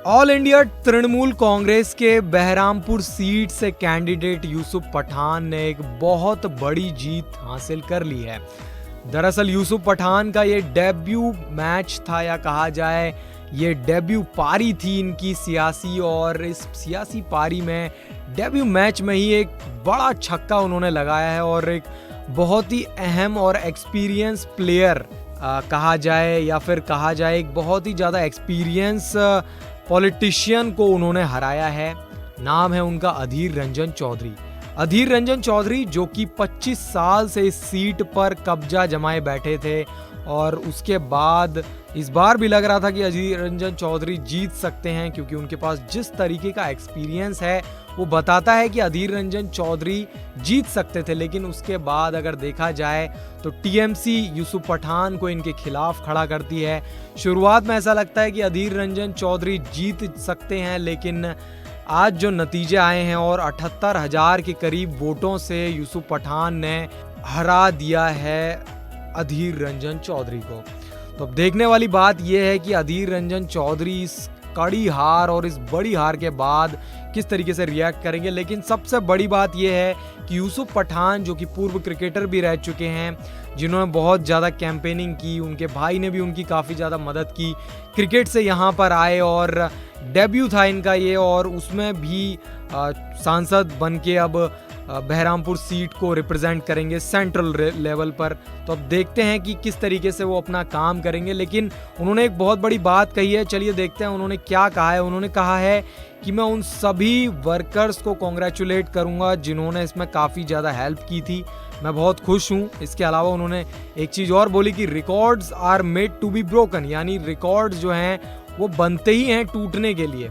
All India Trinamool Congress के Baharampur seat से candidate Yusuf Pathan ने एक बहुत बड़ी जीत हासिल कर ली है। दरअसल यूसुफ पठान का ये डेब्यू मैच था, या कहा जाए ये डेब्यू पारी थी इनकी सियासी, और इस सियासी पारी में डेब्यू मैच में ही एक बड़ा छक्का उन्होंने लगाया है और एक बहुत ही अहम और एक्सपीरियंस प्लेयर कहा जाए, या फिर कहा जाए एक बहुत ही ज़्यादा एक्सपीरियंस पॉलिटिशियन को उन्होंने हराया है। नाम है उनका अधीर रंजन चौधरी। अधीर रंजन चौधरी जो कि 25 साल से इस सीट पर कब्जा जमाए बैठे थे, और उसके बाद इस बार भी लग रहा था कि अधीर रंजन चौधरी जीत सकते हैं, क्योंकि उनके पास जिस तरीके का एक्सपीरियंस है वो बताता है कि अधीर रंजन चौधरी जीत सकते थे। लेकिन उसके बाद अगर देखा जाए तो टीएमसी यूसुफ पठान को इनके खिलाफ खड़ा करती है। शुरुआत में ऐसा लगता है कि अधीर रंजन चौधरी जीत सकते हैं, लेकिन आज जो नतीजे आए हैं और 78,000 के करीब वोटों से यूसुफ पठान ने हरा दिया है अधीर रंजन चौधरी को। तो अब देखने वाली बात यह है कि अधीर रंजन चौधरी इस कड़ी हार और इस बड़ी हार के बाद किस तरीके से रिएक्ट करेंगे। लेकिन सबसे बड़ी बात यह है कि यूसुफ पठान जो कि पूर्व क्रिकेटर भी रह चुके हैं, जिन्होंने बहुत ज़्यादा कैंपेनिंग की, उनके भाई ने भी उनकी काफ़ी ज़्यादा मदद की, क्रिकेट से यहाँ पर आए और डेब्यू था इनका ये, और उसमें भी सांसद बन के अब बहरामपुर सीट को रिप्रेजेंट करेंगे सेंट्रल लेवल पर। तो अब देखते हैं कि किस तरीके से वो अपना काम करेंगे। लेकिन उन्होंने एक बहुत बड़ी बात कही है, चलिए देखते हैं उन्होंने क्या कहा है। उन्होंने कहा है कि मैं उन सभी वर्कर्स को कॉन्ग्रेचुलेट करूंगा जिन्होंने इसमें काफ़ी ज़्यादा हेल्प की थी, मैं बहुत खुश हूँ। इसके अलावा उन्होंने एक चीज़ और बोली कि records are made to be broken, यानी रिकॉर्ड्स जो हैं वो बनते ही हैं टूटने के लिए।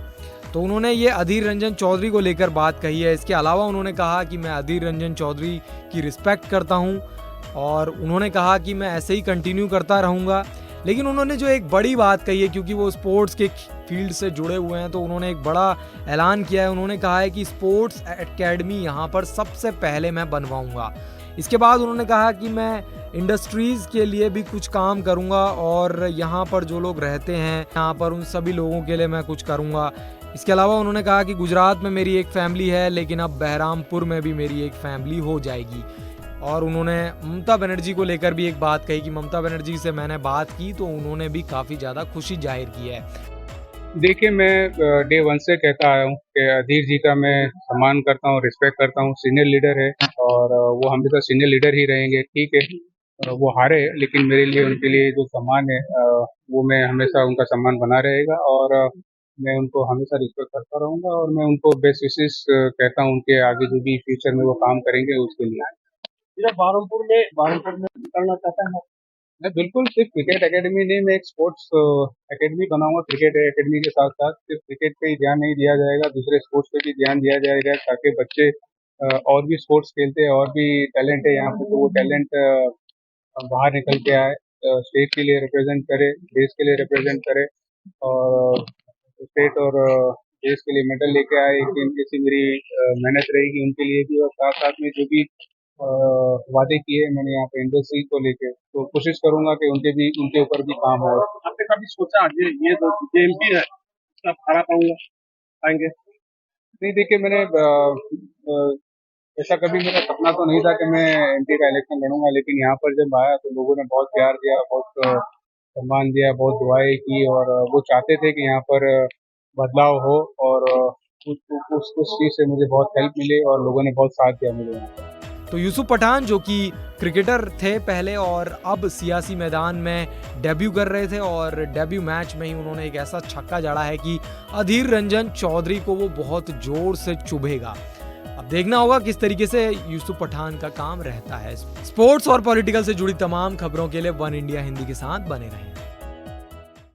तो उन्होंने ये अधीर रंजन चौधरी को लेकर बात कही है। इसके अलावा उन्होंने कहा कि मैं अधीर रंजन चौधरी की रिस्पेक्ट करता हूं, और उन्होंने कहा कि मैं ऐसे ही कंटिन्यू करता रहूंगा। लेकिन उन्होंने जो एक बड़ी बात कही है, क्योंकि वो स्पोर्ट्स के फील्ड से जुड़े हुए हैं, तो उन्होंने एक बड़ा ऐलान किया है। उन्होंने कहा है कि स्पोर्ट्स एकेडमी यहाँ पर सबसे पहले मैं बनवाऊँगा। इसके बाद उन्होंने कहा कि मैं इंडस्ट्रीज़ के लिए भी कुछ काम करूँगा, और यहाँ पर जो लोग रहते हैं यहाँ पर उन सभी लोगों के लिए मैं कुछ करूँगा। इसके अलावा उन्होंने कहा कि गुजरात में मेरी एक फैमिली है, लेकिन अब बहरामपुर में भी मेरी एक फैमिली हो जाएगी। और उन्होंने ममता बनर्जी को लेकर भी एक बात कही कि ममता बनर्जी से मैंने बात की तो उन्होंने भी काफ़ी ज़्यादा खुशी जाहिर की है। देखिए, मैं डे वन से कहता आया हूँ कि अधीर जी का मैं सम्मान करता हूँ, रिस्पेक्ट करता हूँ। सीनियर लीडर है और वो हमेशा सीनियर लीडर ही रहेंगे। ठीक है, वो हारे, लेकिन मेरे लिए उनके लिए जो सम्मान है वो मैं हमेशा उनका सम्मान बना रहेगा, और मैं उनको हमेशा रिस्पेक्ट करता रहूँगा, और मैं उनको बेस्ट विशेस कहता हूँ उनके आगे जो भी फ्यूचर में वो काम करेंगे उसके लिए। बहरमपुर में करना चाहता है। मैं बिल्कुल सिर्फ क्रिकेट एकेडमी नहीं, मैं एक स्पोर्ट्स एकेडमी बनाऊंगा। क्रिकेट एकेडमी के साथ साथ सिर्फ क्रिकेट पे ही ध्यान नहीं दिया जाएगा, दूसरे स्पोर्ट्स पे भी ध्यान दिया जाएगा, ताकि बच्चे और भी स्पोर्ट्स खेलते हैं, और भी टैलेंट है यहाँ पे, तो वो टैलेंट बाहर निकल के आए, स्टेट के लिए रिप्रेजेंट करे, देश के लिए रिप्रेजेंट करे, और स्टेट और देश के लिए मेडल लेके आए। ऐसी मेरी मेहनत रहेगी उनके लिए भी, और साथ साथ में जो भी वादे किए मैंने यहाँ पे इंडस्ट्री को लेके, तो कोशिश करूंगा कि उनके ऊपर भी काम हो। आपने कभी सोचा ये जो एमपी है इसका हरा पाएंगे? नहीं, देखिए, मैंने ऐसा कभी मेरा सपना तो नहीं था कि मैं एमपी का इलेक्शन लड़ूंगा, लेकिन यहाँ पर जब आया तो लोगों ने बहुत प्यार दिया, बहुत सम्मान दिया, बहुत दुआएं की, और वो चाहते थे कि यहाँ पर बदलाव हो, और उस चीज से मुझे बहुत हेल्प मिली और लोगों ने बहुत साथ दिया मुझे। तो यूसुफ पठान जो कि क्रिकेटर थे पहले और अब सियासी मैदान में डेब्यू कर रहे थे, और डेब्यू मैच में ही उन्होंने एक ऐसा छक्का जड़ा है कि अधीर रंजन चौधरी को वो बहुत जोर से चुभेगा। अब देखना होगा किस तरीके से यूसुफ पठान का काम रहता है। स्पोर्ट्स और पॉलिटिकल से जुड़ी तमाम खबरों के लिए वन इंडिया हिंदी के साथ बने रहें।